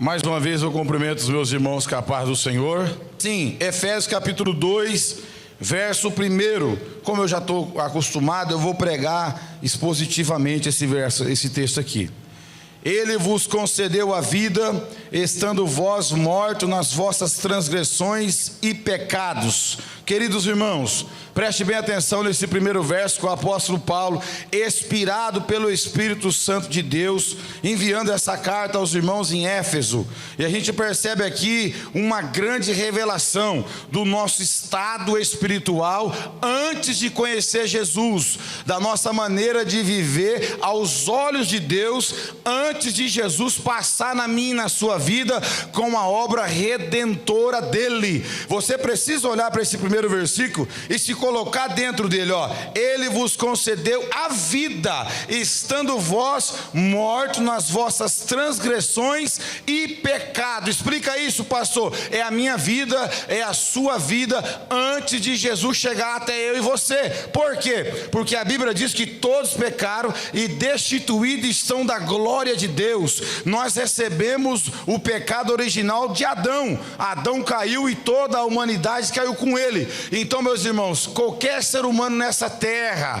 Mais uma vez eu cumprimento os meus irmãos com a paz do Senhor. Sim, Efésios capítulo 2, verso 1. Como eu já estou acostumado, eu vou pregar expositivamente esse texto aqui. Ele vos concedeu a vida, estando vós mortos nas vossas transgressões e pecados. Queridos irmãos, preste bem atenção nesse primeiro verso que o apóstolo Paulo, inspirado pelo Espírito Santo de Deus, enviando essa carta aos irmãos em Éfeso. E a gente percebe aqui uma grande revelação do nosso estado espiritual antes de conhecer Jesus, da nossa maneira de viver aos olhos de Deus, antes de Jesus passar na minha e na sua vida com a obra redentora dele. Você precisa olhar para esse primeiro versículo e se colocar dentro dele, ó. Ele vos concedeu a vida, estando vós mortos nas vossas transgressões e pecado. Explica isso, pastor. É a minha vida, é a sua vida antes de Jesus chegar até eu e você. Por quê? Porque a Bíblia diz que todos pecaram e destituídos estão da glória de Deus. Nós recebemos o pecado original de Adão. Adão caiu e toda a humanidade caiu com ele. Então, meus irmãos, qualquer ser humano nessa terra,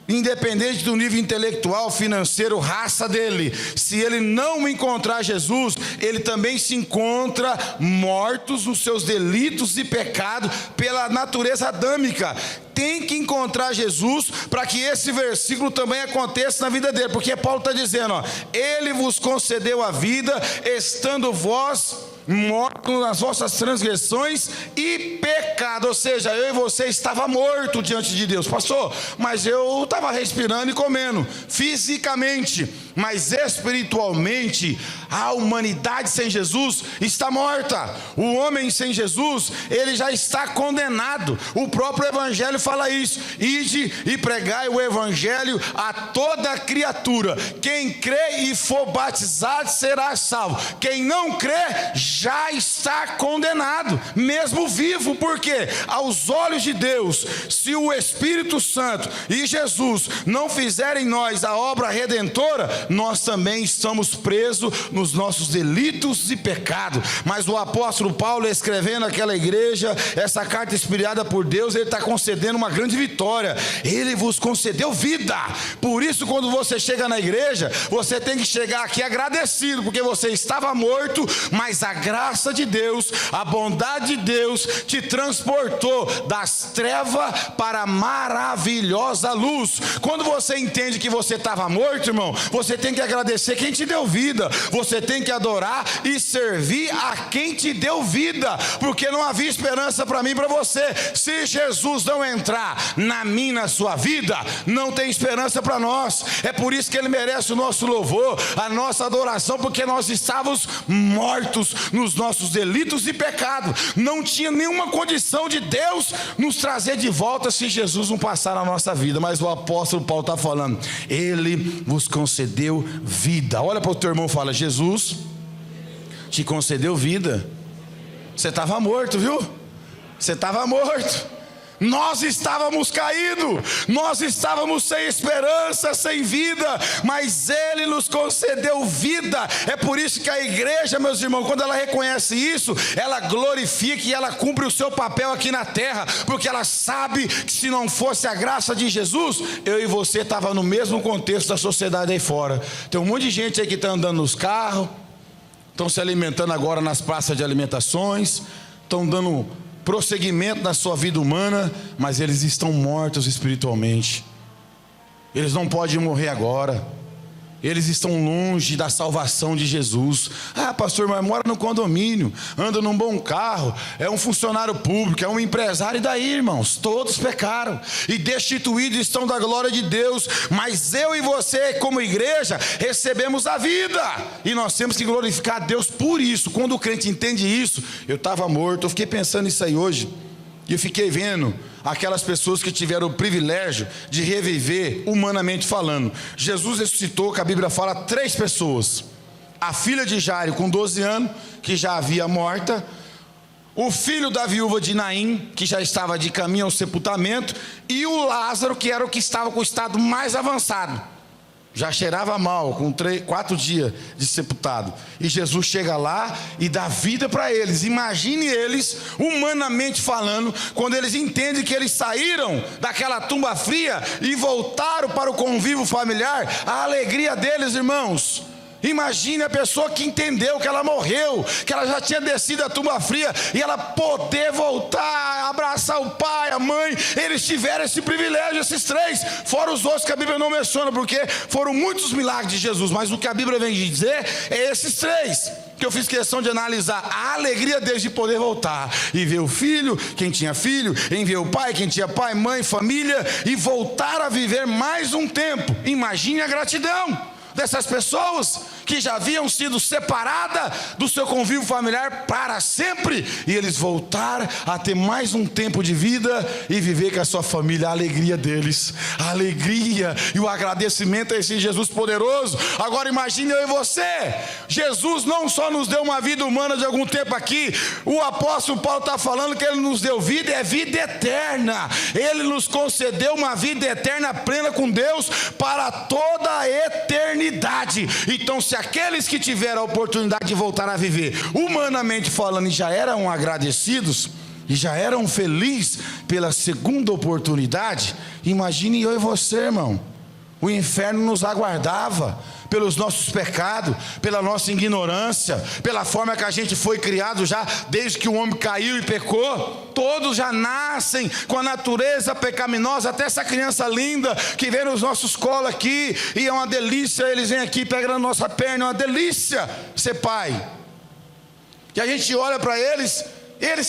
independente do nível intelectual, financeiro, raça dele, se ele não encontrar Jesus, ele também se encontra mortos nos seus delitos e pecados pela natureza adâmica. Tem que encontrar Jesus para que esse versículo também aconteça na vida dele, porque Paulo está dizendo, ó, ele vos concedeu a vida, estando vós mortos nas vossas transgressões e pecado. Ou seja, eu e você estava morto diante de Deus. Pastor, mas eu estava respirando e comendo fisicamente, mas espiritualmente a humanidade sem Jesus está morta. O homem sem Jesus, ele já está condenado. O próprio evangelho fala isso: ide e pregai o evangelho a toda criatura. Quem crê e for batizado será salvo. Quem não crê já está condenado, mesmo vivo. Porque aos olhos de Deus, se o Espírito Santo e Jesus não fizerem em nós a obra redentora, nós também estamos presos nos nossos delitos e pecados. Mas o apóstolo Paulo, escrevendo aquela igreja, essa carta inspirada por Deus, ele está concedendo uma grande vitória. Ele vos concedeu vida. Por isso, quando você chega na igreja, você tem que chegar aqui agradecido, porque você estava morto, mas a graça de Deus, a bondade de Deus te transportou das trevas para a maravilhosa luz. Quando você entende que você estava morto, irmão, você tem que agradecer quem te deu vida. Você tem que adorar e servir a quem te deu vida, porque não havia esperança para mim e para você. Se Jesus não entrar na minha e na sua vida, não tem esperança para nós. É por isso que ele merece o nosso louvor, a nossa adoração, porque nós estávamos mortos nos nossos delitos e pecados. Não tinha nenhuma condição de Deus nos trazer de volta se Jesus não passar na nossa vida. Mas o apóstolo Paulo está falando, ele vos concedeu vida. Olha para o teu irmão e fala, Jesus te concedeu vida. Você estava morto, viu? Você estava morto. Nós estávamos caídos, nós estávamos sem esperança, sem vida, mas ele nos concedeu vida. É por isso que a igreja, meus irmãos, quando ela reconhece isso, ela glorifica e ela cumpre o seu papel aqui na terra, porque ela sabe que se não fosse a graça de Jesus, eu e você estava no mesmo contexto da sociedade aí fora. Tem um monte de gente aí que está andando nos carros, estão se alimentando agora nas praças de alimentações, estão dando prosseguimento na sua vida humana, mas eles estão mortos espiritualmente. Eles não podem morrer agora. Eles estão longe da salvação de Jesus. Ah, pastor, mas mora no condomínio, anda num bom carro, é um funcionário público, é um empresário. E daí, irmãos? Todos pecaram e destituídos estão da glória de Deus. Mas eu e você, como igreja, recebemos a vida, e nós temos que glorificar a Deus por isso. Quando o crente entende isso, eu estava morto. Eu fiquei pensando nisso aí hoje, e eu fiquei vendo aquelas pessoas que tiveram o privilégio de reviver, humanamente falando. Jesus ressuscitou, que a Bíblia fala, 3 pessoas: a filha de Jairo com 12 anos, que já havia morta; o filho da viúva de Naim, que já estava de caminho ao sepultamento; e o Lázaro, que era o que estava com o estado mais avançado. já cheirava mal, com 4 dias de sepultado. E Jesus chega lá e dá vida para eles. Imagine eles, humanamente falando, quando eles entendem que eles saíram daquela tumba fria e voltaram para o convívio familiar, a alegria deles, irmãos. Imagine a pessoa que entendeu que ela morreu, que ela já tinha descido a tumba fria, e ela poder voltar, abraçar o pai, a mãe. Eles tiveram esse privilégio, esses 3, fora os outros que a Bíblia não menciona, porque foram muitos milagres de Jesus, mas o que a Bíblia vem dizer é esses 3, que eu fiz questão de analisar a alegria deles de poder voltar, e ver o filho, quem tinha filho, em ver o pai, quem tinha pai, mãe, família, e voltar a viver mais um tempo. Imagine a gratidão dessas pessoas que já haviam sido separadas do seu convívio familiar para sempre, e eles voltaram a ter mais um tempo de vida e viver com a sua família. A alegria deles, a alegria e o agradecimento a esse Jesus poderoso. Agora imagine eu e você. Jesus não só nos deu uma vida humana de algum tempo aqui, o apóstolo Paulo está falando que ele nos deu vida, é vida eterna. Ele nos concedeu uma vida eterna plena com Deus para toda a eternidade. Então, se aqueles que tiveram a oportunidade de voltar a viver, humanamente falando, e já eram agradecidos, e já eram felizes pela segunda oportunidade, imagine eu e você, irmão. O inferno nos aguardava pelos nossos pecados, pela nossa ignorância, pela forma que a gente foi criado já desde que o homem caiu e pecou. Todos já nascem com a natureza pecaminosa, até essa criança linda que vem nos nossos colos aqui, e é uma delícia, eles vêm aqui pegando a nossa perna, é uma delícia ser pai. E a gente olha para eles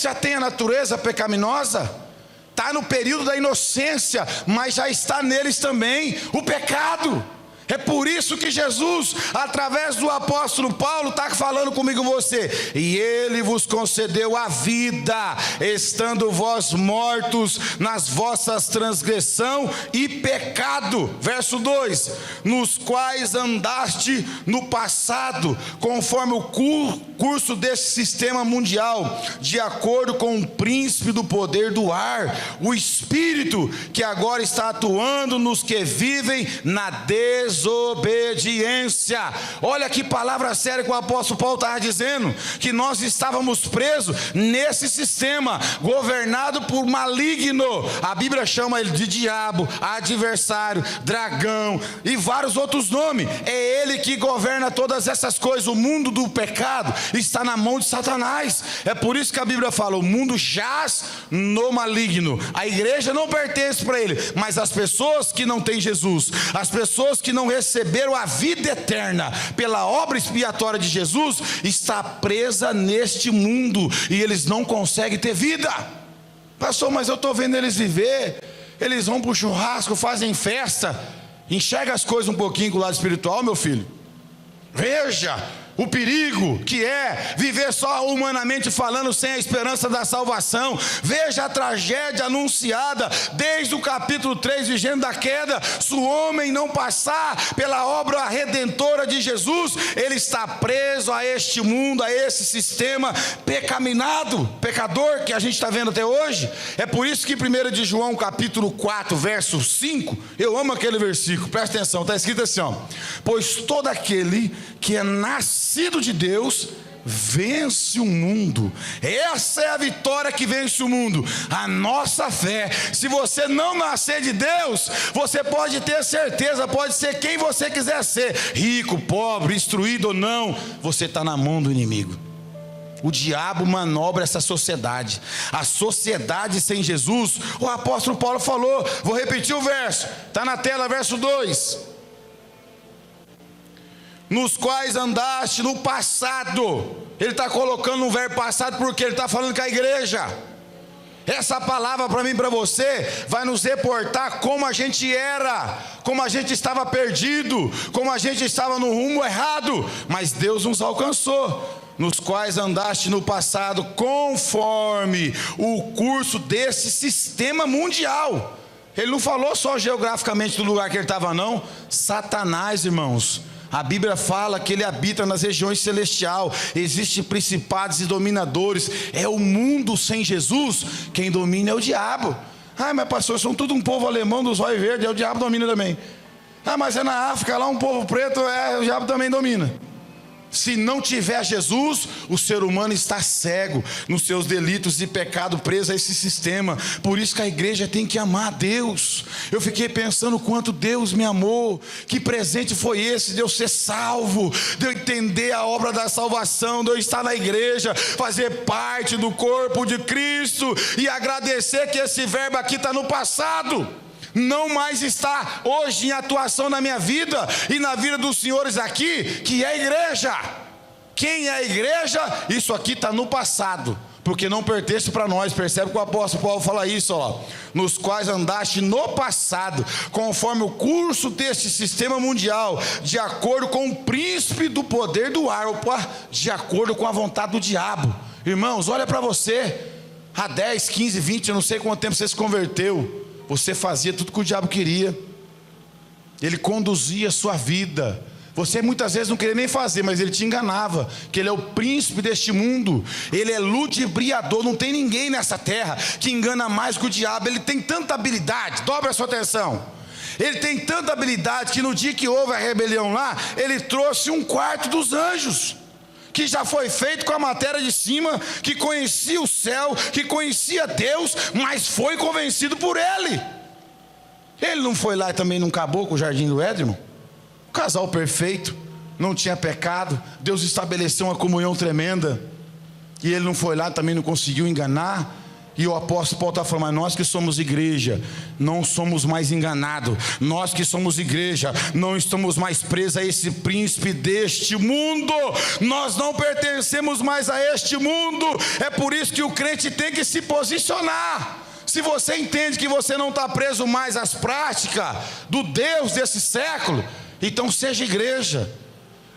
já têm a natureza pecaminosa, está no período da inocência, mas já está neles também o pecado. É por isso que Jesus, através do apóstolo Paulo, está falando comigo você. E ele vos concedeu a vida, estando vós mortos nas vossas transgressão e pecado. Verso 2: nos quais andaste no passado, conforme o curso desse sistema mundial, de acordo com o príncipe do poder do ar, o espírito que agora está atuando nos que vivem na desobediência. Olha que palavra séria que o apóstolo Paulo estava dizendo, que nós estávamos presos nesse sistema, governado por maligno. A Bíblia chama ele de diabo, adversário, dragão e vários outros nomes. É ele que governa todas essas coisas. O mundo do pecado está na mão de Satanás. É por isso que a Bíblia fala: o mundo jaz no maligno. A igreja não pertence para ele, mas as pessoas que não têm Jesus, as pessoas que não receberam a vida eterna pela obra expiatória de Jesus, está presa neste mundo, e eles não conseguem ter vida. Pastor, mas eu estou vendo eles viver, eles vão para o churrasco, fazem festa. Enxerga as coisas um pouquinho com o lado espiritual, meu filho. Veja o perigo que é viver só humanamente falando, sem a esperança da salvação. Veja a tragédia anunciada desde o capítulo 3, vigendo da queda. Se o homem não passar pela obra redentora de Jesus, ele está preso a este mundo, a esse sistema pecaminoso, pecador, que a gente está vendo até hoje. É por isso que 1 de João capítulo 4, verso 5, eu amo aquele versículo, presta atenção, está escrito assim, ó: pois todo aquele que é nascido de Deus vence o mundo. Essa é a vitória que vence o mundo, a nossa fé. Se você não nascer de Deus, você pode ter certeza, pode ser quem você quiser ser, rico, pobre, instruído ou não, você está na mão do inimigo. O diabo manobra essa sociedade. A sociedade sem Jesus, o apóstolo Paulo falou, vou repetir o verso, está na tela, verso 2: nos quais andaste no passado. Ele está colocando um verbo passado porque ele está falando com a igreja. Essa palavra para mim e para você vai nos reportar como a gente era, como a gente estava perdido, como a gente estava no rumo errado, mas Deus nos alcançou. Nos quais andaste no passado, conforme o curso desse sistema mundial. Ele não falou só geograficamente do lugar que ele estava, não. Satanás, irmãos, a Bíblia fala que ele habita nas regiões celestiais. Existem principados e dominadores. É o mundo sem Jesus. Quem domina é o diabo. Ah, mas pastor, são tudo um povo alemão dos olhos verdes, é o diabo domina também. Ah, mas é na África, lá um povo preto, o diabo também domina. Se não tiver Jesus, o ser humano está cego nos seus delitos e pecado, preso a esse sistema. Por isso que a igreja tem que amar a Deus. Eu fiquei pensando quanto Deus me amou. Que presente foi esse de eu ser salvo, de eu entender a obra da salvação, de eu estar na igreja, fazer parte do corpo de Cristo e agradecer que esse verbo aqui está no passado, não mais está hoje em atuação na minha vida e na vida dos senhores aqui, que é a igreja. Quem é a igreja? Isso aqui está no passado, porque não pertence para nós. Percebe que o apóstolo Paulo fala isso, ó, nos quais andaste no passado, conforme o curso deste sistema mundial, de acordo com o príncipe do poder do ar, de acordo com a vontade do diabo. Irmãos, olha para você, há 10, 15, 20, eu não sei quanto tempo você se converteu. Você fazia tudo que o diabo queria. Ele conduzia a sua vida. Você muitas vezes não queria nem fazer, mas ele te enganava, que ele é o príncipe deste mundo. Ele é ludibriador. Não tem ninguém nessa terra que engana mais que o diabo. Ele tem tanta habilidade, dobra a sua atenção. Ele tem tanta habilidade que no dia que houve a rebelião lá, ele trouxe 1/4 dos anjos, que já foi feito com a matéria de cima, que conhecia o céu, que conhecia Deus, mas foi convencido por ele. Ele não foi lá e também não acabou com o jardim do Éden, irmão? O casal perfeito, não tinha pecado, Deus estabeleceu uma comunhão tremenda, e ele não foi lá, também não conseguiu enganar. E o apóstolo Paulo está falando, mas nós que somos igreja, não somos mais enganados. Nós que somos igreja, não estamos mais presos a esse príncipe deste mundo. Nós não pertencemos mais a este mundo. É por isso que o crente tem que se posicionar. Se você entende que você não está preso mais às práticas do Deus desse século, então seja igreja.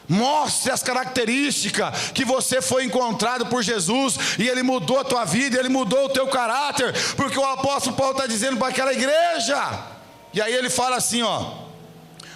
Mostre as características que você foi encontrado por Jesus, e Ele mudou a tua vida, Ele mudou o teu caráter, porque o apóstolo Paulo está dizendo para aquela igreja. E aí ele fala assim, ó,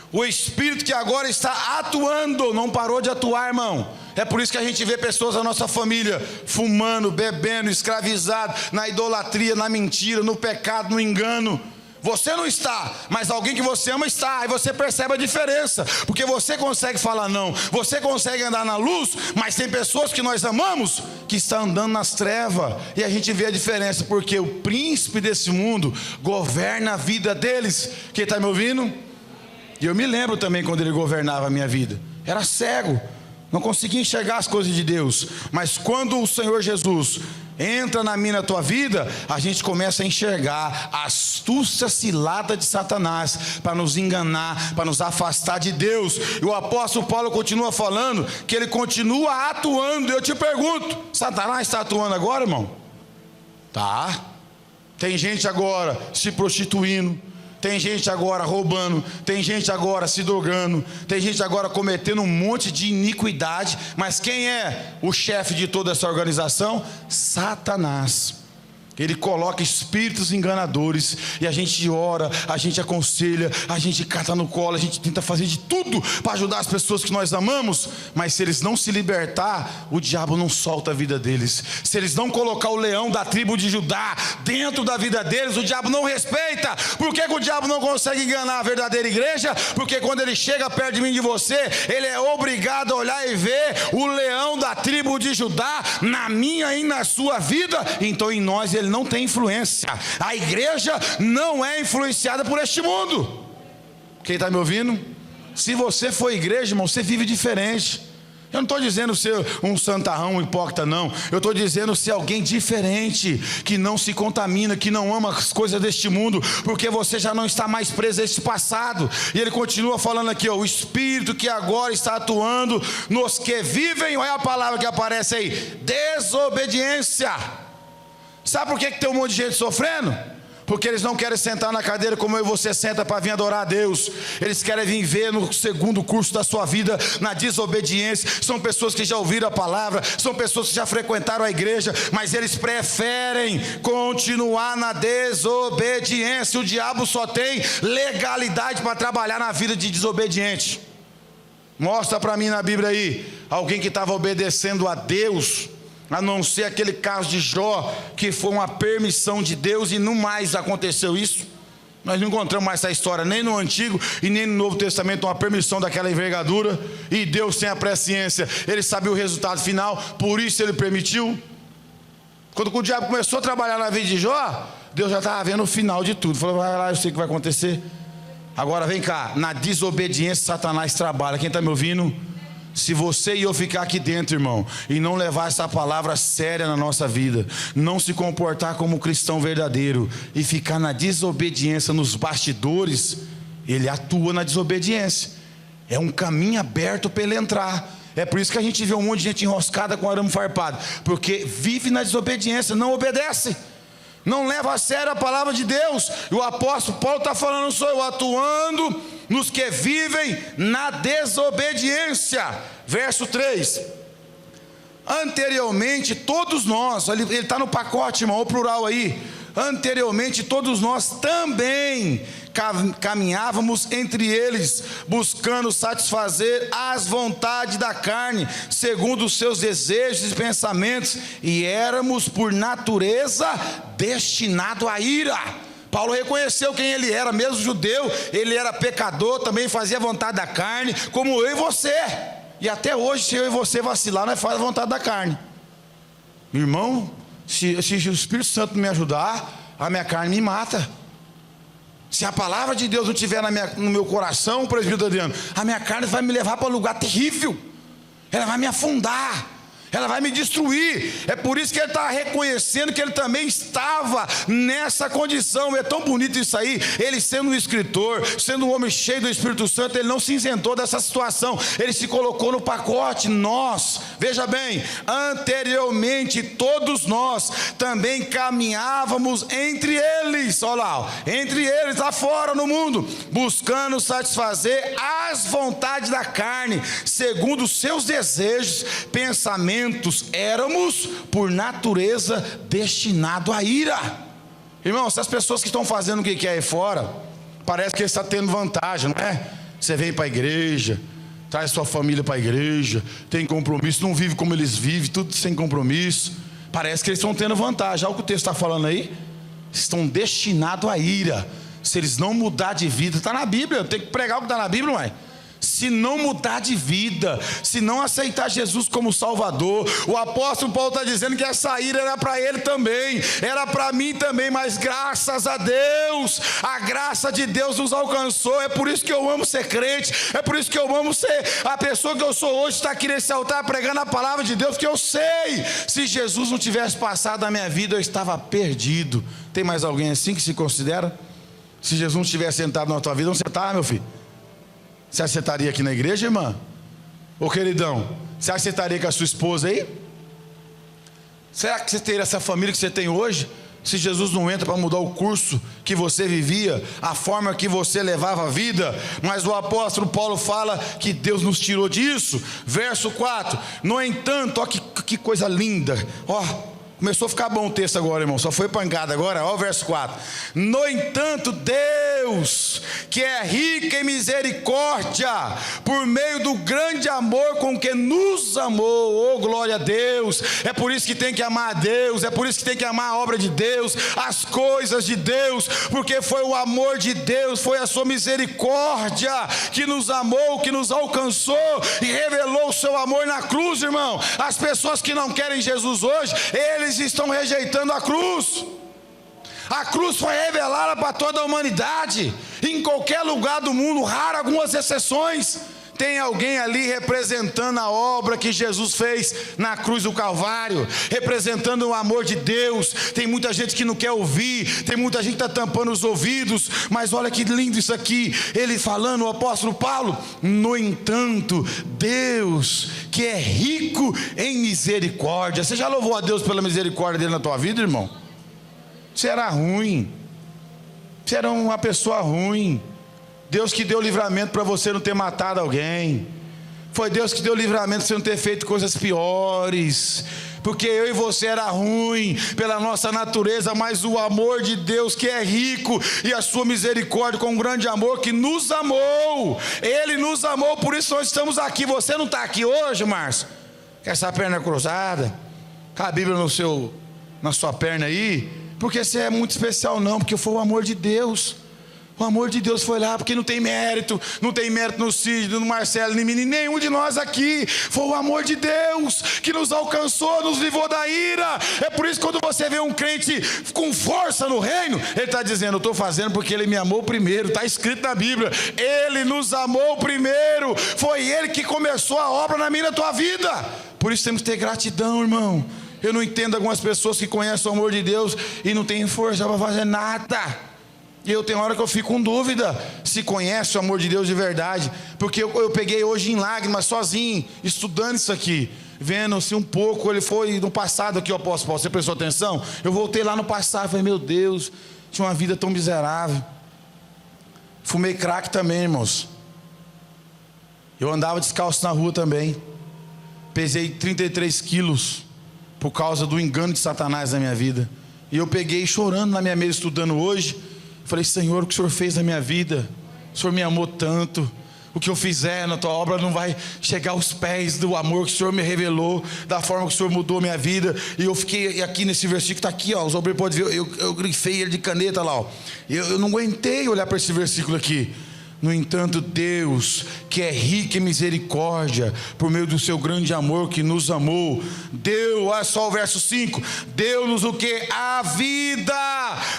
o Espírito que agora está atuando, não parou de atuar, irmão. É por isso que a gente vê pessoas da nossa família fumando, bebendo, escravizado na idolatria, na mentira, no pecado, no engano. Você não está, mas alguém que você ama está. Aí você percebe a diferença, porque você consegue falar não, você consegue andar na luz, mas tem pessoas que nós amamos que estão andando nas trevas, e a gente vê a diferença, porque o príncipe desse mundo governa a vida deles. Quem está me ouvindo? E eu me lembro também quando ele governava a minha vida, era cego, não conseguia enxergar as coisas de Deus, mas quando o Senhor Jesus entra na minha, na tua vida, a gente começa a enxergar a astúcia cilada de Satanás para nos enganar, para nos afastar de Deus. E o apóstolo Paulo continua falando que ele continua atuando. E eu te pergunto, Satanás está atuando agora, irmão? Tá. Tem gente agora se prostituindo, tem gente agora roubando, tem gente agora se drogando, tem gente agora cometendo um monte de iniquidade. Mas quem é o chefe de toda essa organização? Satanás. Ele coloca espíritos enganadores, e a gente ora, a gente aconselha, a gente cata no colo, a gente tenta fazer de tudo para ajudar as pessoas que nós amamos, mas se eles não se libertar, o diabo não solta a vida deles. Se eles não colocar o leão da tribo de Judá dentro da vida deles, o diabo não respeita. Por que o diabo não consegue enganar a verdadeira igreja? Porque quando ele chega perto de mim e de você, ele é obrigado a olhar e ver o leão da tribo de Judá na minha e na sua vida. Então em nós ele não tem influência. A igreja não é influenciada por este mundo. Quem está me ouvindo? Se você for igreja, irmão, você vive diferente. Eu não estou dizendo ser um santarrão, um hipócrita, não. Eu estou dizendo ser alguém diferente, que não se contamina, que não ama as coisas deste mundo, porque você já não está mais preso a esse passado. E ele continua falando aqui, ó, o Espírito que agora está atuando nos que vivem, olha a palavra que aparece aí, desobediência. Sabe por que tem um monte de gente sofrendo? Porque eles não querem sentar na cadeira como eu e você senta para vir adorar a Deus. Eles querem vir ver no segundo curso da sua vida, na desobediência. São pessoas que já ouviram a palavra, são pessoas que já frequentaram a igreja, mas eles preferem continuar na desobediência. O diabo só tem legalidade para trabalhar na vida de desobediente. Mostra para mim na Bíblia aí alguém que estava obedecendo a Deus, a não ser aquele caso de Jó, que foi uma permissão de Deus e não mais aconteceu isso. Nós não encontramos mais essa história nem no Antigo e nem no Novo Testamento, uma permissão daquela envergadura. E Deus tem a presciência, Ele sabia o resultado final, por isso Ele permitiu. Quando o diabo começou a trabalhar na vida de Jó, Deus já estava vendo o final de tudo. Falou, vai lá, eu sei o que vai acontecer. Agora vem cá, na desobediência Satanás trabalha. Quem está me ouvindo? Se você e eu ficar aqui dentro, irmão, e não levar essa palavra séria na nossa vida, não se comportar como um cristão verdadeiro e ficar na desobediência nos bastidores, ele atua na desobediência. É um caminho aberto para ele entrar. É por isso que a gente vê um monte de gente enroscada com arame farpado, porque vive na desobediência, não obedece, não leva a sério a palavra de Deus. E o apóstolo Paulo está falando, sou eu atuando nos que vivem na desobediência. Verso 3. Anteriormente todos nós, ele está no pacote, irmão, o plural aí. Anteriormente todos nós também caminhávamos entre eles, buscando satisfazer as vontades da carne, segundo os seus desejos e pensamentos, e éramos por natureza destinados à ira. Paulo reconheceu quem ele era, mesmo judeu, ele era pecador, também fazia a vontade da carne, como eu e você. E até hoje, se eu e você vacilar, nós fazemos a vontade da carne. Irmão, se o Espírito Santo me ajudar, a minha carne me mata. Se a palavra de Deus não estiver no meu coração, presbítero Adriano, a minha carne vai me levar para um lugar terrível. Ela vai me afundar, ela vai me destruir. É por isso que ele está reconhecendo que ele também estava nessa condição. É tão bonito isso aí. Ele sendo um escritor, sendo um homem cheio do Espírito Santo, ele não se isentou dessa situação, ele se colocou no pacote. Nós, veja bem, anteriormente todos nós também caminhávamos entre eles, olha lá, entre eles lá fora no mundo, buscando satisfazer as vontades da carne, segundo os seus desejos, pensamentos. Éramos por natureza destinados à ira. Irmão, essas pessoas que estão fazendo o que quer aí fora, parece que eles estão tendo vantagem, não é? Você vem para a igreja, traz sua família para a igreja, tem compromisso, não vive como eles vivem, tudo sem compromisso. Parece que eles estão tendo vantagem. Olha o que o texto está falando aí. Estão destinados à ira. Se eles não mudar de vida, está na Bíblia, eu tenho que pregar o que está na Bíblia, ué. Se não mudar de vida, se não aceitar Jesus como Salvador, o apóstolo Paulo está dizendo que essa ira era para ele também, era para mim também, mas graças a Deus, a graça de Deus nos alcançou. É por isso que eu amo ser crente, é por isso que eu amo ser a pessoa que eu sou hoje, está aqui nesse altar pregando a palavra de Deus, porque eu sei, se Jesus não tivesse passado na minha vida, eu estava perdido. Tem mais alguém assim que se considera? Se Jesus não tivesse sentado na tua vida, não sentava, meu filho? Você acha que você estaria aqui na igreja, irmã? Ô queridão, você acha que você estaria com a sua esposa aí? Será que você teria essa família que você tem hoje? Se Jesus não entra para mudar o curso que você vivia, a forma que você levava a vida? Mas o apóstolo Paulo fala que Deus nos tirou disso. Verso 4. No entanto, ó que coisa linda. Ó, começou a ficar bom o texto agora, irmão. Só foi pancada agora. Olha o verso 4. No entanto, Deus, que é rico em misericórdia, por meio do grande amor com que nos amou. Oh, glória a Deus. É por isso que tem que amar a Deus. É por isso que tem que amar a obra de Deus, as coisas de Deus, porque foi o amor de Deus, foi a sua misericórdia que nos amou, que nos alcançou e revelou o seu amor na cruz, irmão. As pessoas que não querem Jesus hoje, eles estão rejeitando a cruz. A cruz foi revelada para toda a humanidade, em qualquer lugar do mundo, raro algumas exceções. Tem alguém ali representando a obra que Jesus fez na cruz do Calvário, representando o amor de Deus. Tem muita gente que não quer ouvir, tem muita gente que está tampando os ouvidos, mas olha que lindo isso aqui, ele falando, o apóstolo Paulo. No entanto, Deus, que é rico em misericórdia. Você já louvou a Deus pela misericórdia dele na tua vida, irmão? Você era ruim, você era uma pessoa ruim. Deus que deu livramento para você não ter matado alguém. Foi Deus que deu livramento para você não ter feito coisas piores. Porque eu e você era ruim pela nossa natureza, mas o amor de Deus que é rico e a sua misericórdia com um grande amor que nos amou. Ele nos amou, por isso nós estamos aqui. Você não está aqui hoje, Márcio, com essa perna cruzada, com a Bíblia na sua perna aí, porque você é muito especial, não, porque foi o amor de Deus. O amor de Deus foi lá, porque não tem mérito no Cid, no Marcelo, nem nenhum de nós aqui. Foi o amor de Deus que nos alcançou, nos livrou da ira. É por isso que quando você vê um crente com força no reino, ele está dizendo: eu estou fazendo porque ele me amou primeiro. Está escrito na Bíblia, ele nos amou primeiro. Foi ele que começou a obra na minha e na tua vida. Por isso temos que ter gratidão, irmão. Eu não entendo algumas pessoas que conhecem o amor de Deus e não têm força para fazer nada. E eu tenho hora que eu fico com dúvida se conhece o amor de Deus de verdade. Porque eu peguei hoje em lágrimas, sozinho, estudando isso aqui, vendo-se um pouco. Ele foi no passado aqui, o apóstolo Paulo, você prestou atenção? Eu voltei lá no passado e falei: meu Deus, tinha uma vida tão miserável. Fumei crack também, irmãos. Eu andava descalço na rua também. Pesei 33 quilos por causa do engano de Satanás na minha vida. E eu peguei chorando na minha mesa, estudando hoje. Falei: Senhor, o que o Senhor fez na minha vida? O Senhor me amou tanto. O que eu fizer na tua obra não vai chegar aos pés do amor que o Senhor me revelou, da forma que o Senhor mudou minha vida. E eu fiquei aqui nesse versículo, está aqui, ó, os obreiros podem ver, eu grifei ele de caneta lá, ó. Eu não aguentei olhar para esse versículo aqui. No entanto, Deus, que é rico em misericórdia, por meio do seu grande amor que nos amou, deu, olha só o verso 5, deu-nos o que? A vida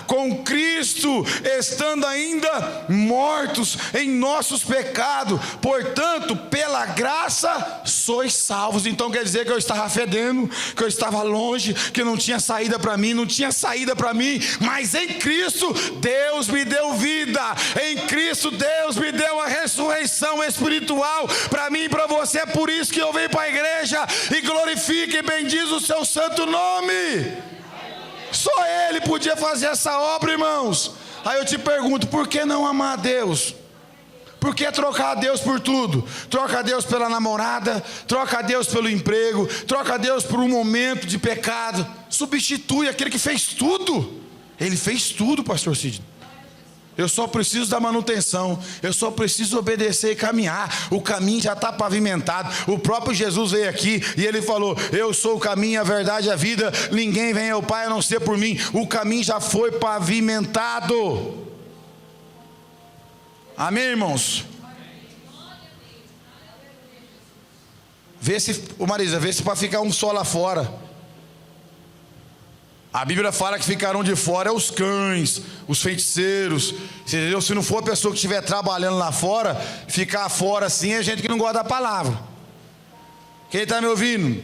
com Cristo, estando ainda mortos em nossos pecados. Portanto, pela graça sois salvos. Então quer dizer que eu estava fedendo, que eu estava longe, que não tinha saída para mim, mas em Cristo Deus me deu vida, em Cristo Deus me deu a ressurreição espiritual para mim e para você. É por isso que eu venho para a igreja e glorifico e bendizo o seu santo nome. Só Ele podia fazer essa obra, irmãos. Aí eu te pergunto, por que não amar a Deus? Por que trocar a Deus por tudo? Troca a Deus pela namorada, troca a Deus pelo emprego, troca a Deus por um momento de pecado. Substitui aquele que fez tudo. Ele fez tudo, pastor Cid. Eu só preciso da manutenção, eu só preciso obedecer e caminhar. O caminho já está pavimentado. O próprio Jesus veio aqui e ele falou: eu sou o caminho, a verdade e a vida, ninguém vem ao Pai a não ser por mim. O caminho já foi pavimentado. Amém, irmãos? Vê se, Marisa, vê se para ficar um só lá fora. A Bíblia fala que ficarão de fora os cães, os feiticeiros, entendeu? Se não for a pessoa que estiver trabalhando lá fora, ficar fora assim é gente que não gosta da palavra. Quem está me ouvindo?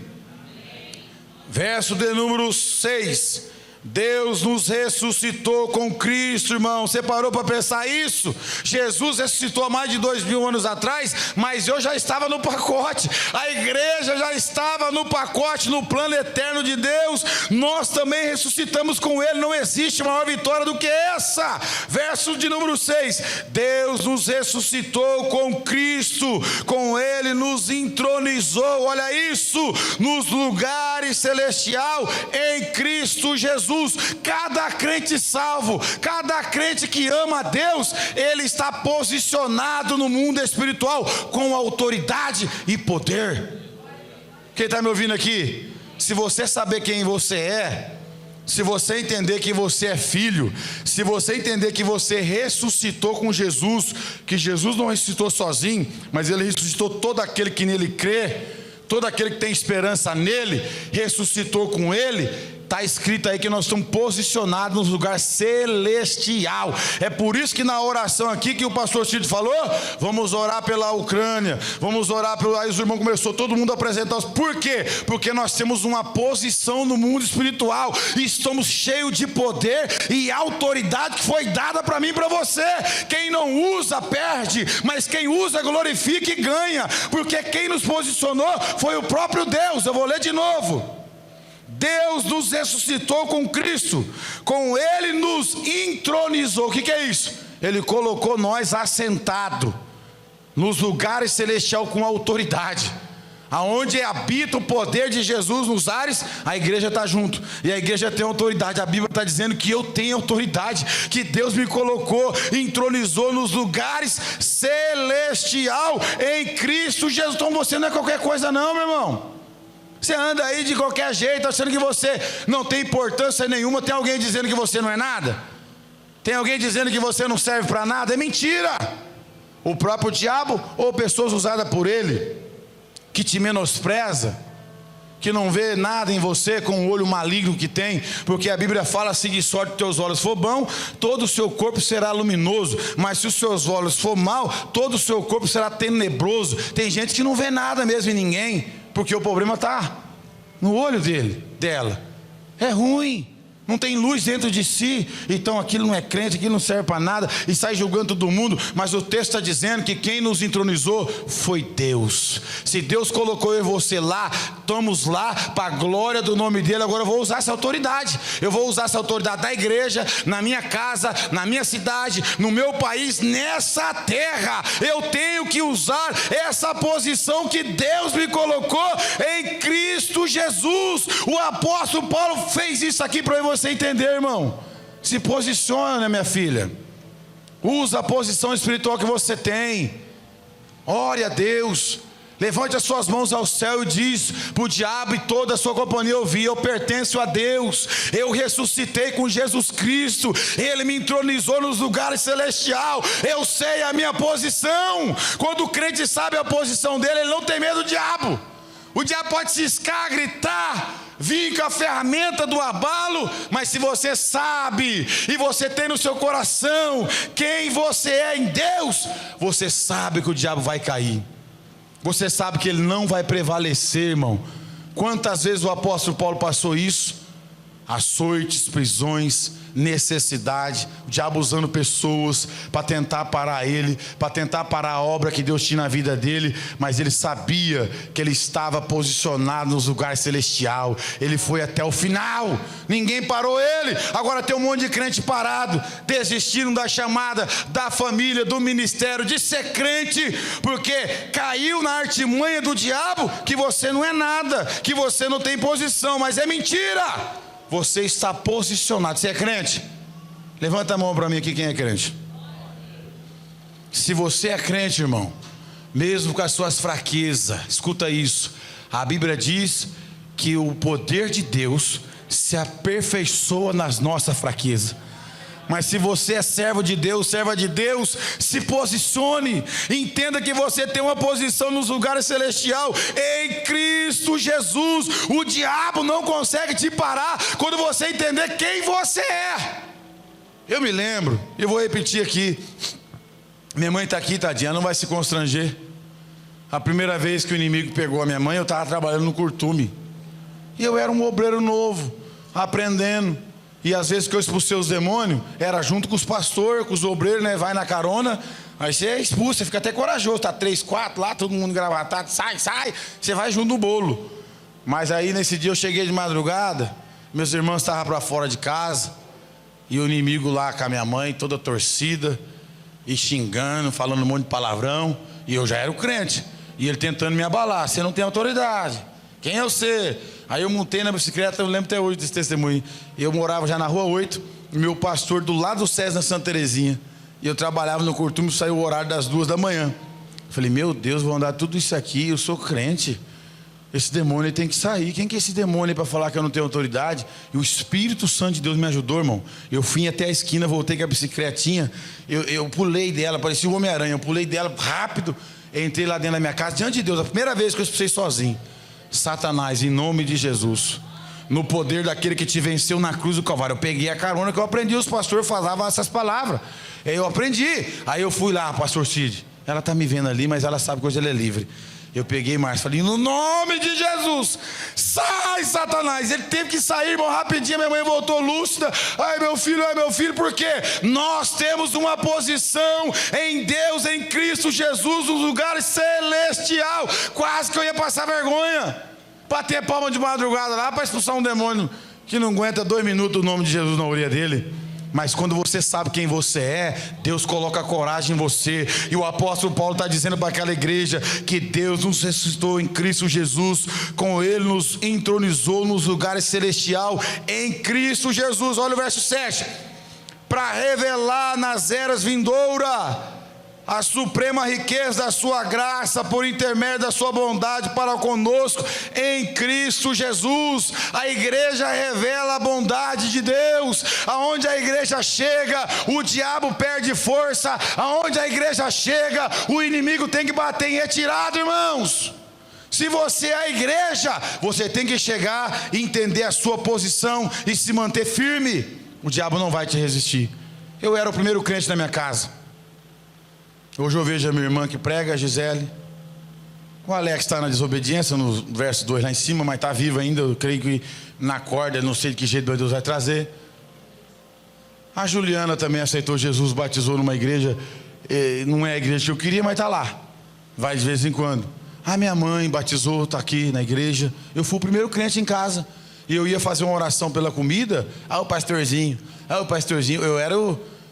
Verso de número 6. Deus nos ressuscitou com Cristo, irmão. Você parou para pensar isso? Jesus ressuscitou há mais de 2000 anos atrás, mas eu já estava no pacote. A igreja já estava no pacote, no plano eterno de Deus. Nós também ressuscitamos com Ele. Não existe maior vitória do que essa. Verso de número 6. Deus nos ressuscitou com Cristo, com Ele nos entronizou. Olha isso, nos lugares celestiais em Cristo Jesus. Cada crente salvo, cada crente que ama a Deus, ele está posicionado no mundo espiritual com autoridade e poder. Quem está me ouvindo aqui? Se você saber quem você é, se você entender que você é filho, se você entender que você ressuscitou com Jesus, que Jesus não ressuscitou sozinho, mas Ele ressuscitou todo aquele que nele crê, todo aquele que tem esperança nele, ressuscitou com Ele. Está escrito aí que nós estamos posicionados no lugar celestial. É por isso que na oração aqui que o pastor Cid falou, vamos orar pela Ucrânia, vamos orar pelo... Aí os irmãos começou todo mundo a apresentar. Por quê? Porque nós temos uma posição no mundo espiritual e estamos cheios de poder e autoridade que foi dada para mim e para você. Quem não usa perde, mas quem usa glorifica e ganha, porque quem nos posicionou foi o próprio Deus. Eu vou ler de novo. Deus nos ressuscitou com Cristo, com Ele nos entronizou. O que é isso? Ele colocou nós assentados nos lugares celestiais com autoridade. Aonde habita o poder de Jesus nos ares, a igreja está junto, e a igreja tem autoridade. A Bíblia está dizendo que eu tenho autoridade, que Deus me colocou, entronizou nos lugares celestial em Cristo Jesus. Então você não é qualquer coisa não, meu irmão. Você anda aí de qualquer jeito, achando que você não tem importância nenhuma. Tem alguém dizendo que você não é nada? Tem alguém dizendo que você não serve para nada? É mentira. O próprio diabo ou pessoas usadas por ele, que te menospreza, que não vê nada em você com o olho maligno que tem, porque a Bíblia fala: se de sorte teus olhos for bom, todo o seu corpo será luminoso, mas se os seus olhos for mal, todo o seu corpo será tenebroso. Tem gente que não vê nada mesmo em ninguém, porque o problema está no olho dela. É ruim, não tem luz dentro de si, então aquilo não é crente, aquilo não serve para nada, e sai julgando todo mundo. Mas o texto está dizendo que quem nos entronizou foi Deus. Se Deus colocou eu e você lá, estamos lá para a glória do nome dele. Agora eu vou usar essa autoridade, eu vou usar essa autoridade da igreja, na minha casa, na minha cidade, no meu país, nessa terra. Eu tenho que usar essa posição que Deus me colocou em Cristo Jesus. O apóstolo Paulo fez isso aqui para você entender, irmão. Se posiciona, minha filha. Usa a posição espiritual que você tem. Ore a Deus. Levante as suas mãos ao céu e diz para o diabo e toda a sua companhia ouvir: eu pertenço a Deus, eu ressuscitei com Jesus Cristo, Ele me entronizou nos lugares celestiais, eu sei a minha posição. Quando o crente sabe a posição dele, ele não tem medo do diabo. O diabo pode ciscar, gritar, vir com a ferramenta do abalo, mas se você sabe e você tem no seu coração quem você é em Deus, você sabe que o diabo vai cair, você sabe que ele não vai prevalecer, irmão. Quantas vezes o apóstolo Paulo passou isso? Açoites, prisões, necessidade, o diabo usando pessoas para tentar parar ele, para tentar parar a obra que Deus tinha na vida dele, mas ele sabia que ele estava posicionado nos lugares celestiais. Ele foi até o final, ninguém parou ele. Agora tem um monte de crente parado, desistiram da chamada, da família, do ministério, de ser crente, porque caiu na artimanha do diabo que você não é nada, que você não tem posição. Mas é mentira. Você está posicionado. Você é crente? Levanta a mão para mim aqui, quem é crente. Se você é crente, irmão, mesmo com as suas fraquezas, escuta isso, a Bíblia diz que o poder de Deus se aperfeiçoa nas nossas fraquezas. Mas se você é servo de Deus, serva de Deus, se posicione. Entenda que você tem uma posição nos lugares celestiais em Cristo Jesus. O diabo não consegue te parar quando você entender quem você é. Eu me lembro, eu vou repetir aqui. Minha mãe está aqui, tadinha, não vai se constranger. A primeira vez que o inimigo pegou a minha mãe, eu estava trabalhando no curtume, e eu era um obreiro novo, aprendendo. E às vezes que eu expulsei os demônios, era junto com os pastores, com os obreiros, né? Vai na carona, aí você expulsa, você fica até corajoso, tá 3, 4 lá, todo mundo engravatado, sai, você vai junto no bolo. Mas aí nesse dia eu cheguei de madrugada, meus irmãos estavam para fora de casa, e o inimigo lá com a minha mãe, toda torcida, e xingando, falando um monte de palavrão, e eu já era o crente, e ele tentando me abalar: você não tem autoridade, quem é você? Aí eu montei na bicicleta, eu lembro até hoje desse testemunho. Eu morava já na rua 8, e meu pastor do lado do SES na Santa Terezinha, e eu trabalhava no curtume, saiu o horário das 2 da manhã. Falei: meu Deus, vou andar tudo isso aqui, eu sou crente, esse demônio tem que sair. Quem que é esse demônio para falar que eu não tenho autoridade? E o Espírito Santo de Deus me ajudou, irmão. Eu fui até a esquina, voltei com a bicicletinha, eu pulei dela, parecia o Homem-Aranha, eu pulei dela rápido, entrei lá dentro da minha casa, diante de Deus, a primeira vez que eu expulsei sozinho. Satanás, em nome de Jesus, no poder daquele que te venceu na cruz do Calvário, eu peguei a carona que eu aprendi, os pastores falavam essas palavras, eu aprendi. Aí eu fui lá: pastor Cid, ela está me vendo ali, mas ela sabe que hoje ela é livre. Eu peguei Márcio, falei: no nome de Jesus, sai, Satanás. Ele teve que sair, irmão, rapidinho. Minha mãe voltou lúcida: ai meu filho, porque nós temos uma posição em Deus, em Cristo Jesus, nos lugares celestial. Quase que eu ia passar vergonha, bater palma de madrugada lá para expulsar um demônio que não aguenta 2 minutos o nome de Jesus na orelha dele. Mas quando você sabe quem você é, Deus coloca coragem em você. E o apóstolo Paulo está dizendo para aquela igreja que Deus nos ressuscitou em Cristo Jesus, com Ele nos entronizou nos lugares celestiais em Cristo Jesus. Olha o verso 7: para revelar nas eras vindouras a suprema riqueza da sua graça por intermédio da sua bondade para conosco em Cristo Jesus. A igreja revela a bondade de Deus. Aonde a igreja chega, o diabo perde força. Aonde a igreja chega, o inimigo tem que bater em retirada, irmãos. Se você é a igreja, você tem que chegar e entender a sua posição e se manter firme. O diabo não vai te resistir. Eu era o primeiro crente da minha casa. Hoje eu vejo a minha irmã que prega, a Gisele. O Alex está na desobediência, no verso 2 lá em cima, mas está vivo ainda. Eu creio que na corda, não sei de que jeito Deus vai trazer. A Juliana também aceitou Jesus, batizou numa igreja. Não é a igreja que eu queria, mas está lá. Vai de vez em quando. A minha mãe batizou, está aqui na igreja. Eu fui o primeiro crente em casa. E eu ia fazer uma oração pela comida. O pastorzinho. O pastorzinho.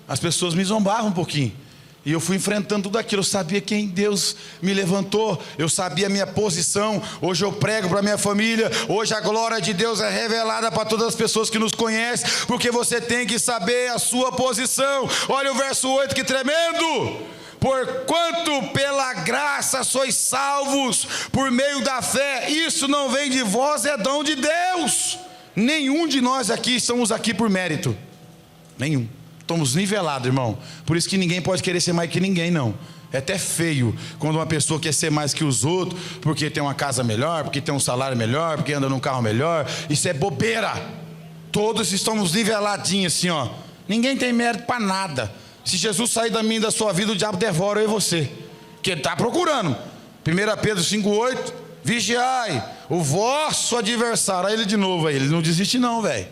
As pessoas me zombavam um pouquinho. E eu fui enfrentando tudo aquilo. Eu sabia quem Deus me levantou. Eu sabia a minha posição. Hoje eu prego para minha família. Hoje a glória de Deus é revelada para todas as pessoas que nos conhecem. Porque você tem que saber a sua posição. Olha o verso 8, que tremendo. Porquanto pela graça sois salvos por meio da fé. Isso não vem de vós, é dom de Deus. Nenhum de nós aqui estamos aqui por mérito. Nenhum. Estamos nivelados, irmão. Por isso que ninguém pode querer ser mais que ninguém, não. É até feio quando uma pessoa quer ser mais que os outros, porque tem uma casa melhor, porque tem um salário melhor, porque anda num carro melhor. Isso é bobeira. Todos estamos niveladinhos assim, ó. Ninguém tem mérito para nada. Se Jesus sair da minha e da sua vida, o diabo devora eu e você. Que ele está procurando. 1 Pedro 5,8. Vigiai o vosso adversário. Aí ele de novo aí. Ele não desiste não, velho.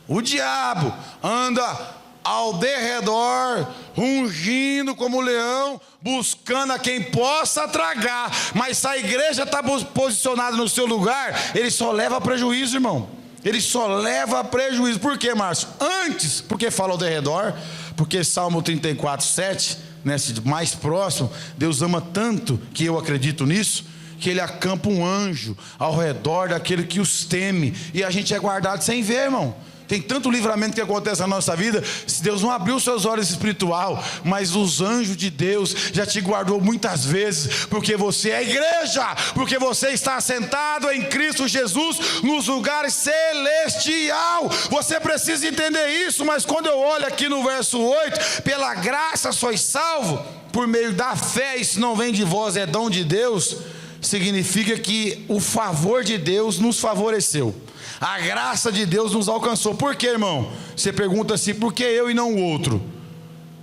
O diabo anda ao derredor, rugindo como leão, buscando a quem possa tragar. Mas se a igreja está posicionada no seu lugar, ele só leva prejuízo, irmão. Ele só leva prejuízo. Por quê, Márcio? Antes, porque fala ao derredor, porque Salmo 34, 7, nesse mais próximo, Deus ama tanto, que eu acredito nisso, que ele acampa um anjo ao redor daquele que os teme, e a gente é guardado sem ver, irmão. Tem tanto livramento que acontece na nossa vida, se Deus não abriu seus olhos espiritual, mas os anjos de Deus já te guardou muitas vezes, porque você é a igreja, porque você está assentado em Cristo Jesus, nos lugares celestial. Você precisa entender isso. Mas quando eu olho aqui no verso 8, pela graça sois salvo, por meio da fé, isso não vem de vós, é dom de Deus, significa que o favor de Deus nos favoreceu. A graça de Deus nos alcançou. Por quê, irmão? Você pergunta assim, por que eu e não o outro?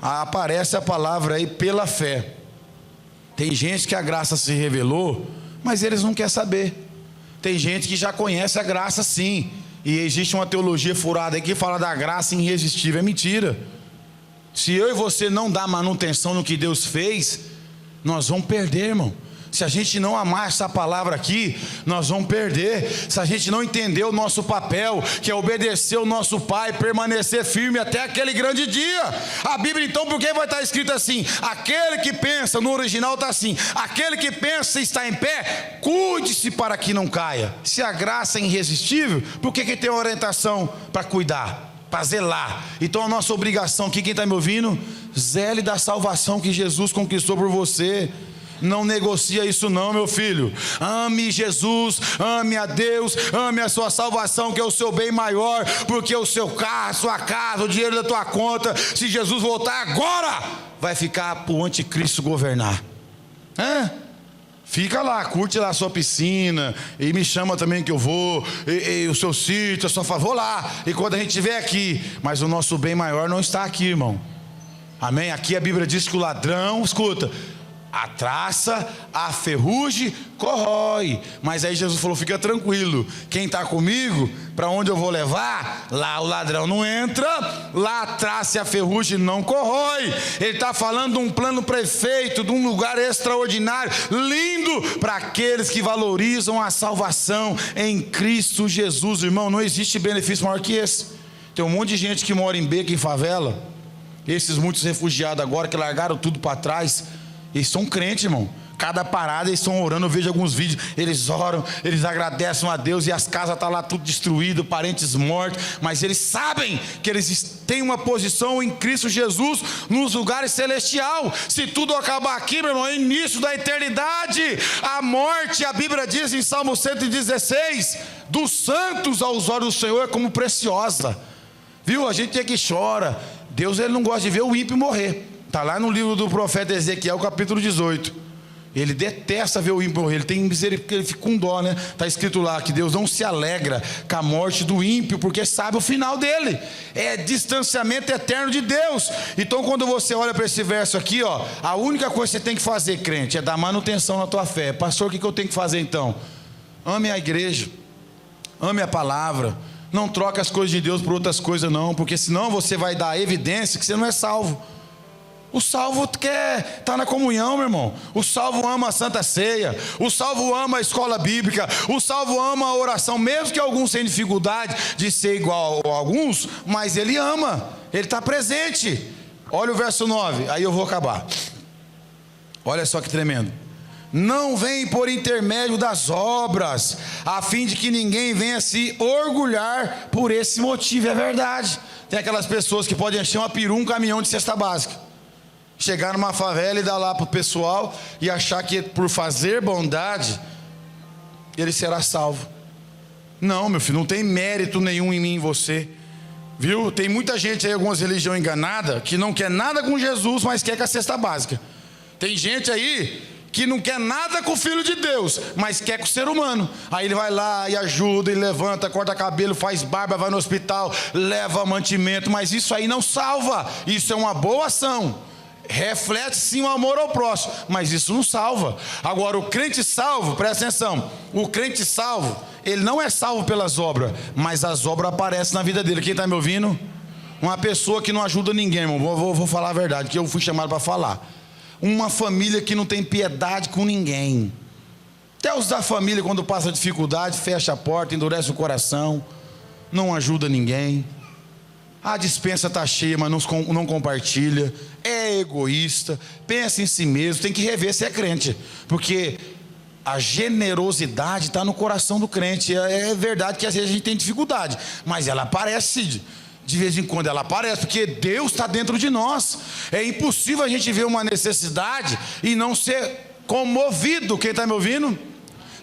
Aparece a palavra aí, pela fé. Tem gente que a graça se revelou, mas eles não querem saber. Tem gente que já conhece a graça sim. E existe uma teologia furada aí que fala da graça irresistível. É mentira. Se eu e você não dar manutenção no que Deus fez, nós vamos perder, irmão. Se a gente não amar essa palavra aqui, nós vamos perder. Se a gente não entender o nosso papel, que é obedecer o nosso Pai, permanecer firme até aquele grande dia. A Bíblia então, por que vai estar escrito assim? Aquele que pensa, no original está assim, aquele que pensa estar em pé, cuide-se para que não caia. Se a graça é irresistível, por que tem orientação para cuidar, para zelar? Então a nossa obrigação aqui, quem está me ouvindo, zele da salvação que Jesus conquistou por você. Não negocia isso não, meu filho. Ame Jesus, ame a Deus, ame a sua salvação, que é o seu bem maior, porque o seu carro, a sua casa, o dinheiro da tua conta, se Jesus voltar agora, vai ficar para o anticristo governar. Fica lá, curte lá a sua piscina, e me chama também que eu vou, e o seu sítio, a sua favor, vou lá, e quando a gente estiver aqui, mas o nosso bem maior não está aqui, irmão. Amém? Aqui a Bíblia diz que o ladrão, escuta, a traça, a ferrugem corrói. Mas aí Jesus falou, fica tranquilo, quem está comigo, para onde eu vou levar, lá o ladrão não entra, lá a traça e a ferrugem não corrói. Ele está falando de um plano perfeito, de um lugar extraordinário, lindo, para aqueles que valorizam a salvação em Cristo Jesus. Irmão, não existe benefício maior que esse. Tem um monte de gente que mora em beca, em favela, esses muitos refugiados agora que largaram tudo para trás, eles são crentes, irmão. cada parada eles estão orando. Eu vejo alguns vídeos, eles oram, eles agradecem a Deus e as casas estão lá tudo destruídas, parentes mortos, mas eles sabem que eles têm uma posição em Cristo Jesus nos lugares celestiais. Se tudo acabar aqui, meu irmão, é início da eternidade. A morte, a Bíblia diz em Salmo 116, dos santos aos olhos do Senhor é como preciosa. Viu? A gente é que chora. Deus, ele não gosta de ver o ímpio morrer. Está lá no livro do profeta Ezequiel, capítulo 18. Ele detesta ver o ímpio morrer. Ele tem misericórdia, ele fica com dó, né? Está escrito lá que Deus não se alegra com a morte do ímpio, porque sabe o final dele. É distanciamento eterno de Deus. Então, quando você olha para esse verso aqui, ó, a única coisa que você tem que fazer, crente, é dar manutenção na tua fé. Pastor, o que eu tenho que fazer então? Ame a igreja, ame a palavra. Não troque as coisas de Deus por outras coisas não, porque senão você vai dar evidência que você não é salvo. O salvo quer estar na comunhão, meu irmão. O salvo ama a Santa Ceia. O salvo ama a escola bíblica. O salvo ama a oração, mesmo que alguns tenham dificuldade de ser igual a alguns, mas ele ama, ele está presente. Olha o verso 9, aí eu vou acabar. Olha só que tremendo. Não vem por intermédio das obras, a fim de que ninguém venha se orgulhar por esse motivo. É verdade. Tem aquelas pessoas que podem encher uma peru, um caminhão de cesta básica, chegar numa favela e dar lá para o pessoal e achar que por fazer bondade ele será salvo. Não, meu filho, não tem mérito nenhum em mim e em você, viu? Tem muita gente aí, algumas religiões enganadas, que não quer nada com Jesus, mas quer com a cesta básica. Tem gente aí que não quer nada com o Filho de Deus, mas quer com o ser humano. Aí ele vai lá e ajuda, e levanta, corta cabelo, faz barba, vai no hospital, leva mantimento, mas isso aí não salva. Isso é uma boa ação, reflete sim o amor ao próximo, mas isso não salva. Agora o crente salvo, presta atenção, o crente salvo, ele não é salvo pelas obras, mas as obras aparecem na vida dele. Quem está me ouvindo? Uma pessoa que não ajuda ninguém, irmão, vou falar a verdade, que eu fui chamado para falar. Uma família que não tem piedade com ninguém. Até os da família, quando passa dificuldade, fecha a porta, endurece o coração, não ajuda ninguém. A despensa está cheia, mas não compartilha. É egoísta, pensa em si mesmo. Tem que rever se é crente, porque a generosidade está no coração do crente. É verdade que às vezes a gente tem dificuldade, mas ela aparece de vez em quando, ela aparece, porque Deus está dentro de nós. É impossível a gente ver uma necessidade e não ser comovido. Quem está me ouvindo?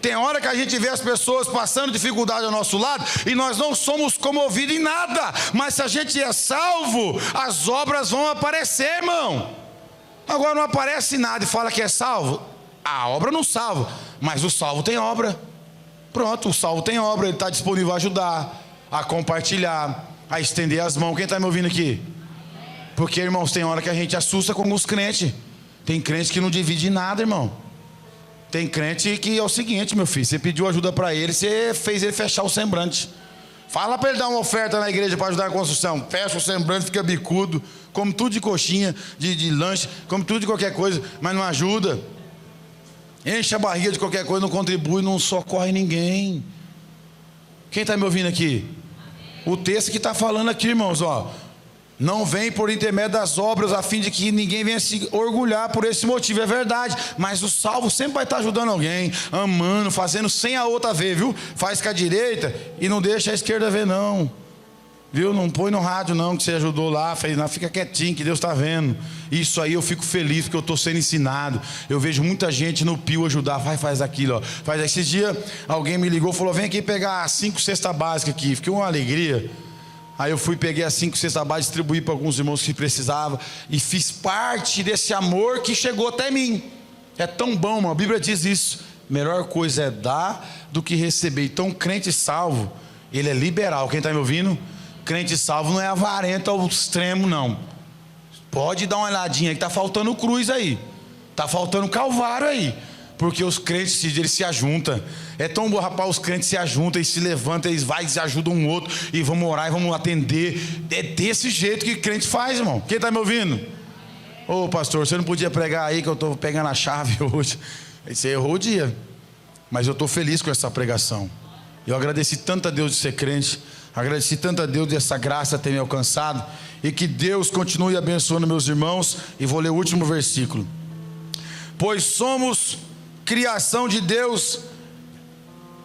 Tem hora que a gente vê as pessoas passando dificuldade ao nosso lado e nós não somos comovidos em nada, mas se a gente é salvo, as obras vão aparecer, irmão. Agora não aparece nada e fala que é salvo, a obra não salva, mas o salvo tem obra. Pronto, o salvo tem obra, ele está disponível a ajudar, a compartilhar, a estender as mãos. Quem está me ouvindo aqui? Porque, irmãos, tem hora que a gente assusta com os crentes. Tem crente que não divide nada, irmão. Tem crente que é o seguinte, meu filho, você pediu ajuda para ele, você fez ele fechar o semblante. Fala para ele dar uma oferta na igreja para ajudar na construção, fecha o semblante, fica bicudo, come tudo de coxinha, de lanche, come tudo de qualquer coisa, mas não ajuda. Enche a barriga de qualquer coisa, não contribui, não socorre ninguém. Quem está me ouvindo aqui? O texto que está falando aqui, irmãos, ó, não vem por intermédio das obras, a fim de que ninguém venha se orgulhar por esse motivo. É verdade, mas o salvo sempre vai estar ajudando alguém, amando, fazendo sem a outra ver, viu? Faz com a direita e não deixa a esquerda ver, não, viu? Não põe no rádio, não, que você ajudou lá, fez, não, fica quietinho, que Deus está vendo. Isso aí eu fico feliz, porque eu estou sendo ensinado. Eu vejo muita gente no pio ajudar, faz aquilo, ó. Faz. Esses dias alguém me ligou, falou, vem aqui pegar 5 cestas básicas aqui. Fiquei uma alegria. Aí eu fui, peguei as 5 cestas básicas, distribuí para alguns irmãos que precisavam, e fiz parte desse amor que chegou até mim. É tão bom, irmão. A Bíblia diz isso, melhor coisa é dar do que receber. Então crente salvo, ele é liberal. Quem está me ouvindo? Crente salvo não é avarento ao extremo, não. Pode dar uma olhadinha, que está faltando cruz aí, está faltando calvário aí, porque os crentes eles se ajuntam. É tão bom, rapaz, os crentes se ajuntam e se levantam, eles vão e se ajudam um outro, e vamos orar e vamos atender. É desse jeito que crente faz, irmão. Quem está me ouvindo? Ô pastor, você não podia pregar aí que eu estou pegando a chave hoje. Você errou o dia, mas eu estou feliz com essa pregação. Eu agradeci tanto a Deus de ser crente, agradeci tanto a Deus dessa graça ter me alcançado, e que Deus continue abençoando meus irmãos. E vou ler o último versículo. Pois somos criação de Deus,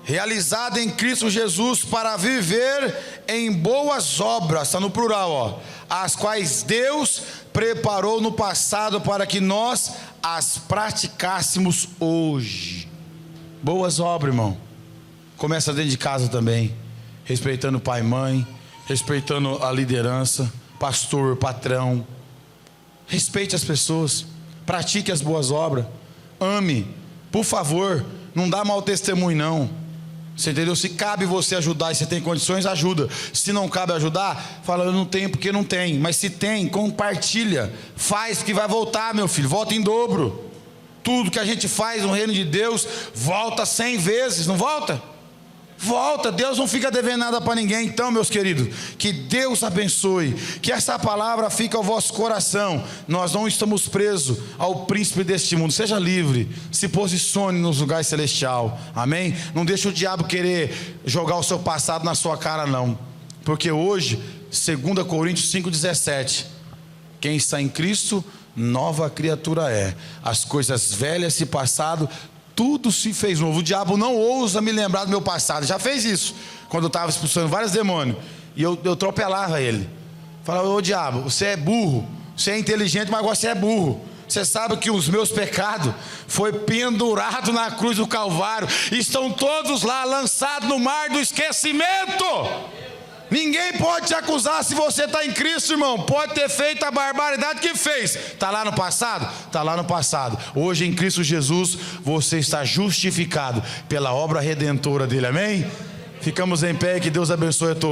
realizada em Cristo Jesus, para viver em boas obras, está no plural, ó, as quais Deus preparou no passado para que nós as praticássemos hoje. Boas obras, irmão. Começa dentro de casa também, respeitando pai e mãe, respeitando a liderança, pastor, patrão. Respeite as pessoas, pratique as boas obras, ame, por favor, não dá mau testemunho não. Você entendeu? Se cabe você ajudar e você tem condições, ajuda. Se não cabe ajudar, fala, eu não tenho porque não tem. Mas se tem, compartilha. Faz que vai voltar, meu filho. Volta em dobro. Tudo que a gente faz no reino de Deus volta 100 vezes, não volta? Volta, Deus não fica devendo nada para ninguém. Então, meus queridos, que Deus abençoe, que essa palavra fique ao vosso coração. Nós não estamos presos ao príncipe deste mundo. Seja livre, se posicione nos lugares celestiais, amém? Não deixe o diabo querer jogar o seu passado na sua cara não, porque hoje, 2 Coríntios 5,17, quem está em Cristo, nova criatura é. As coisas velhas se passaram, tudo se fez novo. O diabo não ousa me lembrar do meu passado. Já fez isso quando eu estava expulsando vários demônios e eu atropelava ele. Falava, ô diabo, você é burro, você é inteligente, mas agora você é burro. Você sabe que os meus pecados foi pendurado na cruz do Calvário, estão todos lá lançados no mar do esquecimento. Ninguém pode te acusar se você está em Cristo, irmão. Pode ter feito a barbaridade que fez. Está lá no passado? Está lá no passado. Hoje em Cristo Jesus você está justificado pela obra redentora dele, amém? Ficamos em pé e que Deus abençoe a todos.